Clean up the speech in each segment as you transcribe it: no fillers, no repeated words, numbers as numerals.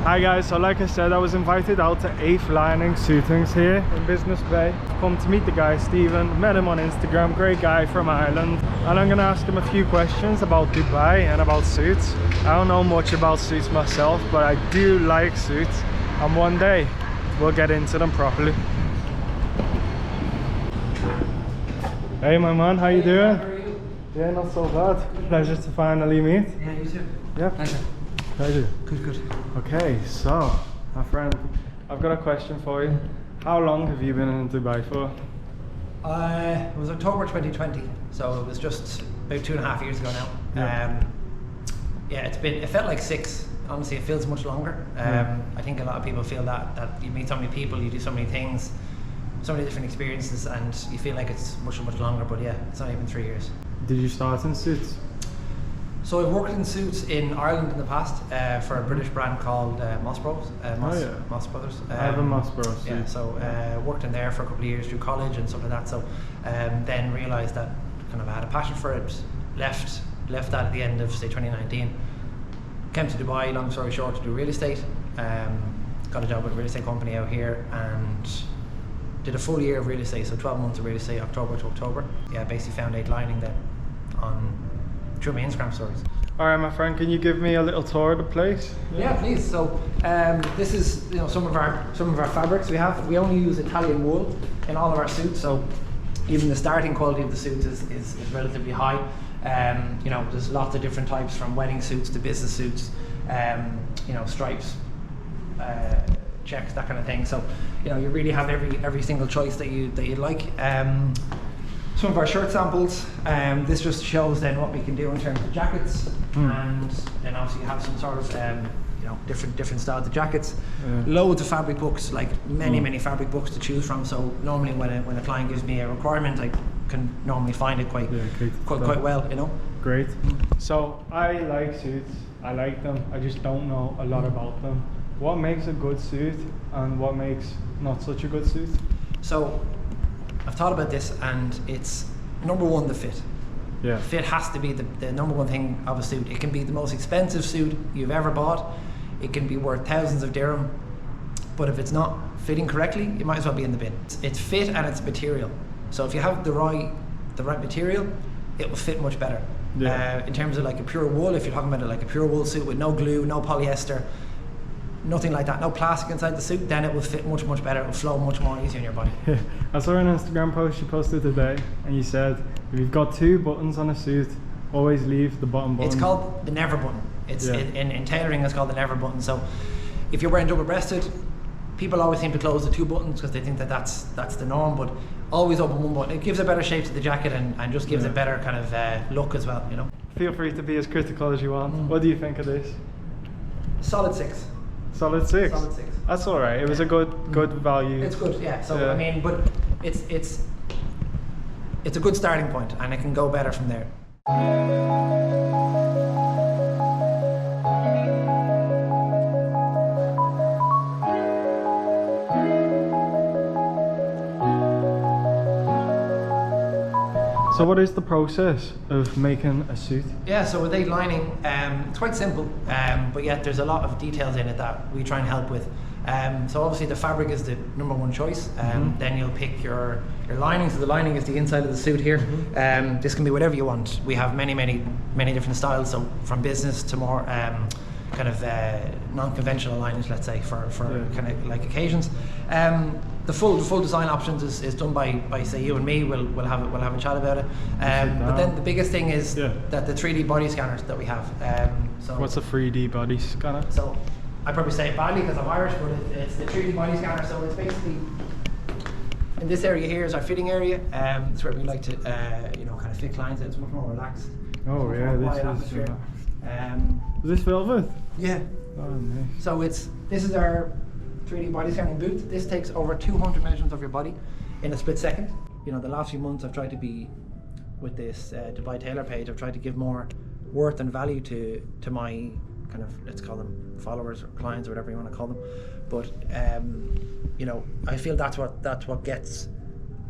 Hi guys, so like I said, I was invited out to 8th Lining Suitings here in Business Bay. Come to meet the guy Stephen, met him on Instagram, great guy from Ireland. And I'm gonna ask him a few questions about Dubai and about suits. I don't know much about suits myself, but I do like suits. And one day, we'll get into them properly. Hey my man, how you doing? How are you? Yeah, not so bad. Pleasure to finally meet. Yeah, you too. Yeah, Pleasure. pleasure. Good. Okay, so my friend, I've got a question for you. How long have you been in Dubai for? It was October 2020, so it was just about 2.5 years ago now. Yeah. It felt like 6. Honestly, it feels much longer. I think a lot of people feel that you meet so many people, you do so many things, so many different experiences, and you feel like it's much longer. But yeah, it's not even 3 years. Did you start in suits? So I've worked in suits in Ireland in the past for a British brand called Moss Bros. Moss Brothers. I have a Moss Bros suit. Yeah, so worked in there for a couple of years through college and stuff like that. So then realised that kind of I had a passion for it. Left that at the end of say 2019. Came to Dubai, long story short, to do real estate. Got a job with a real estate company out here and did a full year of real estate, so 12 months of real estate, October to October. Yeah, basically found 8 Lining there through my Instagram stories. Alright my friend, can you give me a little tour of the place? Yeah, please. So this is some of our fabrics we have. We only use Italian wool in all of our suits, so even the starting quality of the suits is relatively high. There's lots of different types from wedding suits to business suits, stripes, checks, that kind of thing. So you really have every single choice that you'd like. Some of our shirt samples. This just shows then what we can do in terms of jackets, and then obviously you have some sort of different styles of jackets. Loads of fabric books, like many fabric books to choose from. So normally when a client gives me a requirement, I can normally find it quite well. Great. So I like suits. I like them. I just don't know a lot about them. What makes a good suit and what makes not such a good suit? So I've thought about this, and it's number one, the fit. Yeah. Fit has to be the number one thing of a suit. It can be the most expensive suit you've ever bought. It can be worth thousands of dirham, but if it's not fitting correctly, it might as well be in the bin. It's fit and it's material. So if you have the right material, it will fit much better. Yeah. In terms of like a pure wool, if you're talking about like a pure wool suit with no glue, no polyester, nothing like that, no plastic inside the suit, then it will fit much better. It will flow much more easy on your body. I saw an Instagram post you posted today, and you said if you've got 2 buttons on a suit, always leave the bottom button. It's called the never button. It's in tailoring, it's called the never button. So if you're wearing double-breasted, people always seem to close the 2 buttons because they think that's the norm, but always open 1 button. It gives a better shape to the jacket and just gives a better kind of look as well. Feel free to be as critical as you want. What do you think of this? Solid 6. Solid 6. Solid 6. That's all right. It was a good value. It's good, yeah. So I mean, but it's a good starting point, and it can go better from there. So what is the process of making a suit? Yeah, so with 8 Lining, it's quite simple, but yet there's a lot of details in it that we try and help with. So obviously the fabric is the number one choice. Then you'll pick your lining. So the lining is the inside of the suit here. This can be whatever you want. We have many different styles. So from business to more kind of non-conventional linings, let's say, for kind of like occasions. The full design options is done by say you and me. We'll have a chat about it. But then the biggest thing is that the 3D body scanners that we have. So what's a 3D body scanner? So I probably say it badly because I'm Irish, but it's the 3D body scanner. So it's basically in this area here is our fitting area. It's where we like to kind of fit clients. It's much more relaxed. Oh yeah, this is. Is this velvet? Yeah. Oh, nice. So this is our 3D body scanning booth. This takes over 200 measurements of your body in a split second. The last few months I've tried to be, with this Dubai Tailor page, I've tried to give more worth and value to my kind of, let's call them followers or clients or whatever you want to call them. But I feel that's what gets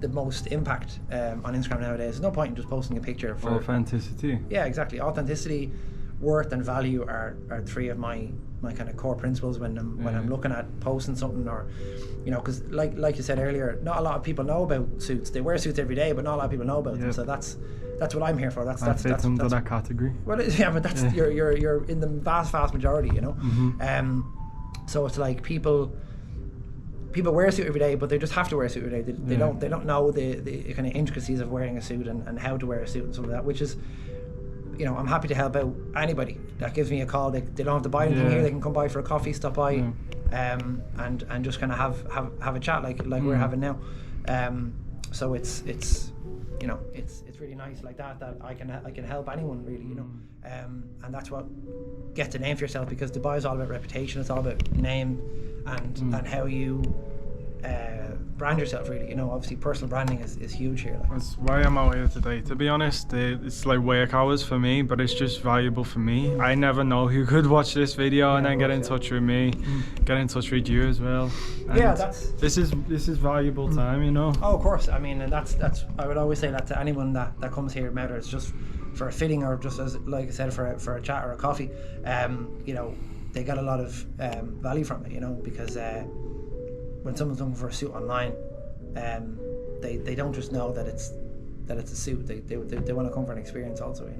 the most impact on Instagram nowadays. There's no point in just posting a picture for authenticity. Yeah, exactly. Authenticity, worth and value are three of my kind of core principles when I'm looking at posting something, or because like you said earlier, not a lot of people know about suits. They wear suits every day, but not a lot of people know about them. So that's what I'm here for. That's into that category. Well, yeah, but that's you're in the vast majority, so it's like people wear a suit every day, but they just have to wear a suit every day. They don't know the kind of intricacies of wearing a suit and how to wear a suit and stuff like that, which is, I'm happy to help out anybody that gives me a call. They don't have to buy anything here. They can come by for a coffee, stop by, and just kind of have a chat like we're having now. So it's really nice like that I can help anyone really, and that's what gets a name for yourself, because Dubai is all about reputation. It's all about name and how you brand yourself really. Obviously personal branding is huge here. That's why I'm out here today. To be honest, it's like work hours for me, but it's just valuable for me. I never know who could watch this video and then get in touch with me, get in touch with you as well. And this is valuable time, Oh, of course. I mean, and that's I would always say that to anyone that comes here, whether it's just for a fitting or just as like I said for a chat or a coffee. They get a lot of value from it, because when someone's looking for a suit online, they don't just know that it's a suit. They want to come for an experience also,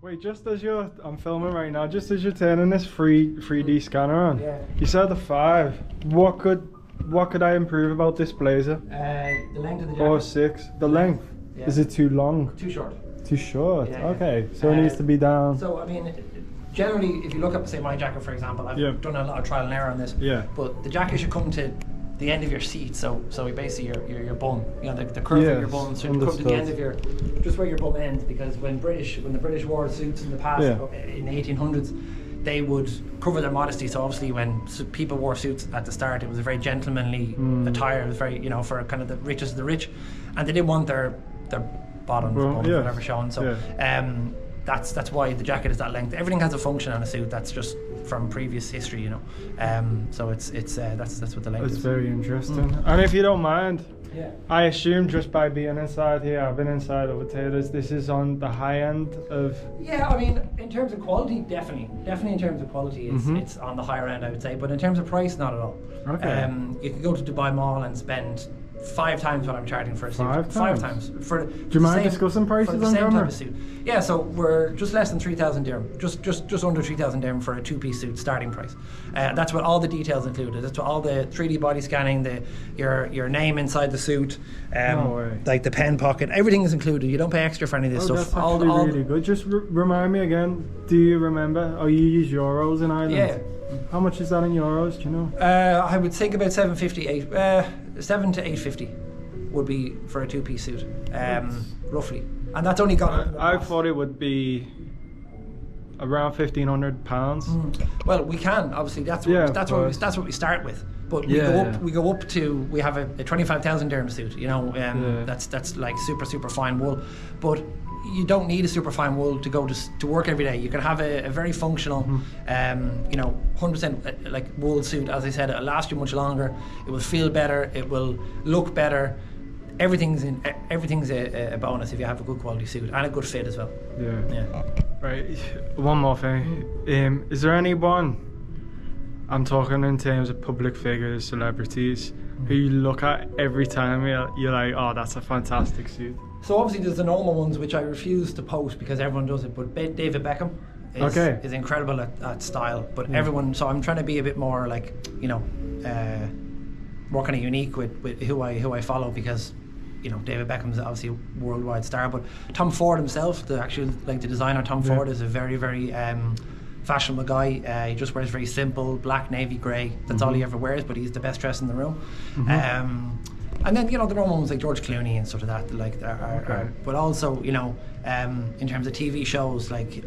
Wait, I'm filming right now. Just as you're turning this 3D scanner on, you said the 5. What could I improve about this blazer? The length of the jacket. Or 6. The length. Yeah. Is it too long? Too short. Too short. Yeah, okay, so it needs to be down. So I mean, generally, if you look up, say, my jacket, for example, I've done a lot of trial and error on this. Yeah. But the jacket should come to the end of your seat, so basically your bum, the curve of your bum should come to the end of just where your bum ends, because when the British wore suits in the past, in the 1800s, they would cover their modesty. So obviously when people wore suits at the start, it was a very gentlemanly attire. It was very, for kind of the richest of the rich, and they didn't want their bottoms, whatever showing. So that's why the jacket is that length. Everything has a function on a suit. That's just from previous history, so it's that's what the length is. It's very interesting. And if you don't mind, I assume just by being inside here, I've been inside of Taylor's, this is on the high end of... Yeah, I mean, in terms of quality, definitely in terms of quality, it's on the higher end, I would say, but in terms of price, not at all. Okay. You could go to Dubai Mall and spend 5 times what I'm charging for a suit. 5 times. For do you mind discussing prices for the same type of suit? Yeah, so we're just less than 3,000 dirham, just under 3,000 dirham for a 2-piece suit starting price. That's what all the details included. That's what all the 3D body scanning, your name inside the suit, like the pen pocket, everything is included. You don't pay extra for any of this stuff. That's actually really good. Just remind me again. Do you remember? Oh, you use euros in Ireland. Yeah. How much is that in euros? Do you know? I would think about 7 to 850 would be for a 2-piece suit, roughly. And that's only gone. I thought it would be around £1,500. Well, we can obviously. That's what we start with. But we go up to, we have a 25,000 dirham suit. That's like super fine wool, but you don't need a super fine wool to go to work every day. You can have a very functional, 100% like wool suit. As I said, it'll last you much longer. It will feel better. It will look better. Everything's a bonus if you have a good quality suit and a good fit as well. Yeah. Right. One more thing. Is there anyone, I'm talking in terms of public figures, celebrities, who you look at every time you're like, oh, that's a fantastic suit? So obviously there's the normal ones which I refuse to post because everyone does it, but David Beckham is incredible at style, but everyone, so I'm trying to be a bit more like, more kind of unique with who I follow, because David Beckham's obviously a worldwide star, but Tom Ford himself, the designer Tom Ford, is a very, very fashionable guy. He just wears very simple black, navy, grey. That's all he ever wears, but he's the best dressed in the room. And then the normal ones like George Clooney and sort of that, but also in terms of TV shows like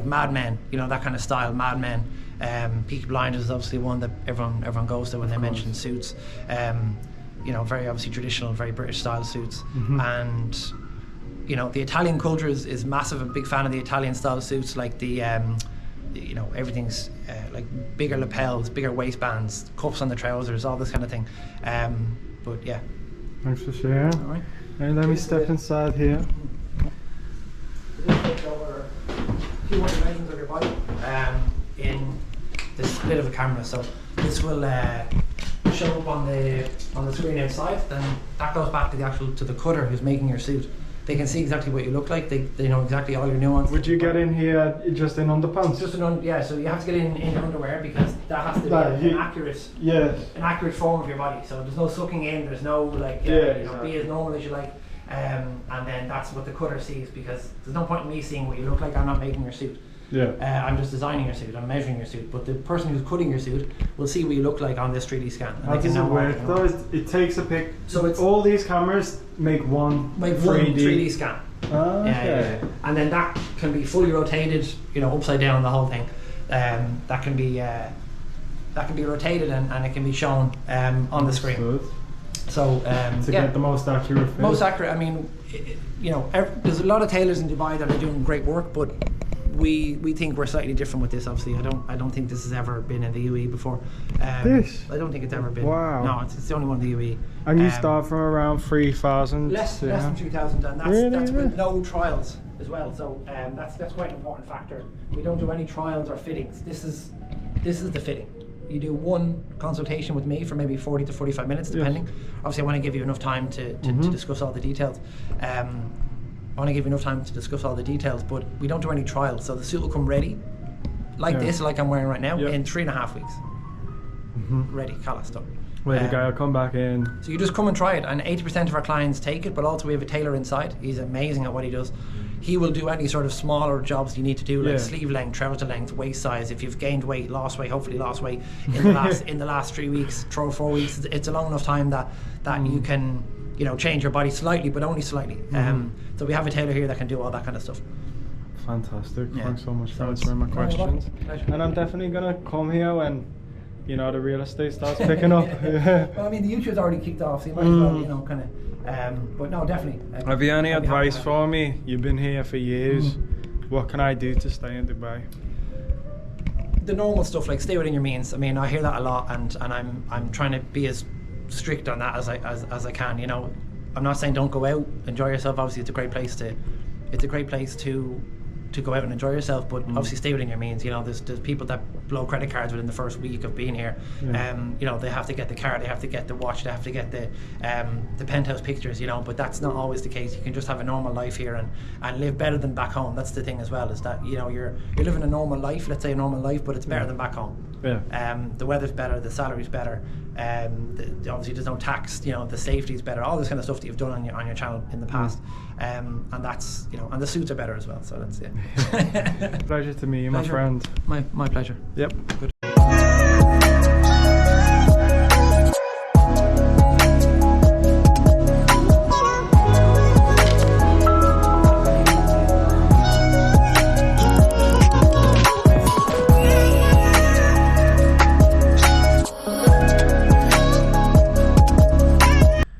Mad Men, that kind of style, Mad Men. Peaky Blinders is obviously one that everyone goes to when they mention suits. Very obviously traditional, very British style suits. And the Italian culture is massive. I'm a big fan of the Italian style suits, like the everything's like bigger lapels, bigger waistbands, cuffs on the trousers, all this kind of thing. But yeah. Thanks for sharing. All right. And let me step inside here. 200 measurements of your body in the split of a camera. So this will show up on the screen outside. Then that goes back to the cutter who's making your suit. They can see exactly what you look like. They know exactly all your nuances. Would you get in here just in underpants? Just yeah. So you have to get in your underwear because that has to be an accurate form of your body. So there's no sucking in. There's no like be as normal as you like. And then that's what the cutter sees, because there's no point in me seeing what you look like. I'm not making your suit. Yeah. I'm just designing your suit. I'm measuring your suit. But the person who's cutting your suit will see what you look like on this 3D scan. How does it work though? It takes a pic. So it's all these cameras make one 3D scan. Oh, okay. Yeah. And then that can be fully rotated, upside down, the whole thing. That can be rotated and it can be shown on the screen. Good. So to get the most accurate fit. Most accurate. I mean, there's a lot of tailors in Dubai that are doing great work, but we think we're slightly different with this. Obviously, I don't think this has ever been in the UAE before. This? I don't think it's ever been. Wow. No, it's the only one in the UAE. And you start from around 3,000. Less than 3,000, and that's with no trials as well. So that's quite an important factor. We don't do any trials or fittings. This is the fitting. You do one consultation with me for maybe 40 to 45 minutes, depending. Yes. Obviously, I want to give you enough time to discuss all the details. I want to give you enough time to discuss all the details, but we don't do any trials. So the suit will come ready, like this, like I'm wearing right now, in 3.5 weeks. Ready, callous, done. Where the guy will come back in. So you just come and try it, and 80% of our clients take it, but also we have a tailor inside. He's amazing at what he does. He will do any sort of smaller jobs you need to do, like sleeve length, trouser length, waist size. If you've gained weight, hopefully lost weight in the last 3 weeks, 4 weeks, it's a long enough time that you can change your body slightly, but only slightly. So we have a tailor here that can do all that kind of stuff. Fantastic. Thanks so much for answering my questions. And I'm definitely gonna come here when the real estate starts picking up. Well, I mean, the YouTube's already kicked off, so you might as well, kind of. But no, definitely. Have you any advice for me? You've been here for years. What can I do to stay in Dubai? The normal stuff, like stay within your means. I mean, I hear that a lot, and I'm trying to be as strict on that as I can. I'm not saying don't go out, enjoy yourself. Obviously, it's a great place to go out and enjoy yourself, but obviously stay within your means. There's people that blow credit cards within the first week of being here. They have to get the car, they have to get the watch, they have to get the penthouse pictures. But that's not always the case. You can just have a normal life here and live better than back home. That's the thing as well, is that you're living a normal life. Let's say a normal life, but it's better than back home. The weather's better, the salary's better. Obviously there's no tax. The safety's better. All this kind of stuff that you've done on your channel in the past. And that's and the suits are better as well. So that's it. Pleasure to meet you, my friend. My pleasure. Yep. Good.